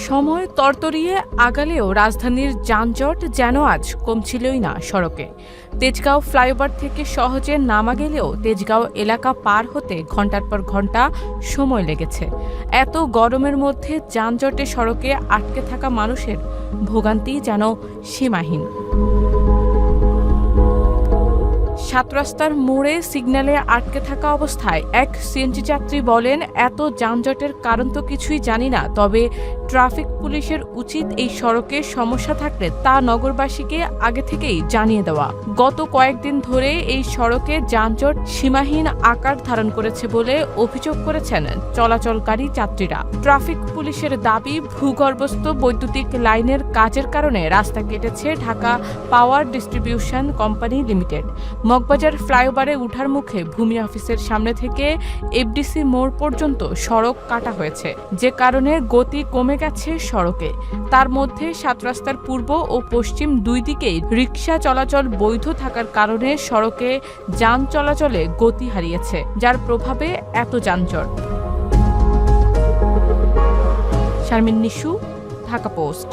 সময় তরতরিয়ে আগালেও রাজধানীর যানজট যেন আজ কমছিলই না সড়কে। তেজগাঁও ফ্লাইওভার থেকে সহজে নামা গেলেও তেজগাঁও এলাকা পার হতে ঘণ্টার পর ঘণ্টা সময় লেগেছে। এত গরমের মধ্যে যানজটে সড়কে আটকে থাকা মানুষের ভোগান্তি যেন সীমাহীন। সাত রাস্তার মোড়ে সিগন্যালে আটকে থাকা অবস্থায় এক সিএনজি যাত্রী বলেন, এত যানজটের কারণ তো কিছুই জানি না, তবে ট্রাফিক পুলিশের উচিত এই সড়কে সমস্যা থাকলে তা নগরবাসীকে আগে থেকেই জানিয়ে দেওয়া। গত কয়েকদিন ধরে এই সড়কে যানজট সীমাহীন আকার ধারণ করেছে বলে অভিযোগ করেছেন চলাচলকারী যাত্রীরা। ট্রাফিক পুলিশের দাবি, ভূগর্ভস্থ বৈদ্যুতিক লাইনের কাজের কারণে রাস্তা কেটেছে Dhaka power distribution company limited. Moghbazar ফ্লাইওভারে উঠার মুখে ভূমি অফিসের সামনে থেকে এফডিসি মোড় পর্যন্ত সড়ক কাটা হয়েছে, যে কারণে গতি কমে গেছে সড়কে। তার মধ্যে সাত রাস্তার পূর্ব ও পশ্চিম দুই দিকেই রিকশা চলাচল বৈধ থাকার কারণে সড়কে যান চলাচলে গতি হারিয়েছে, যার প্রভাবে এত যানজট। শারমিন নিশু, ঢাকা পোস্ট।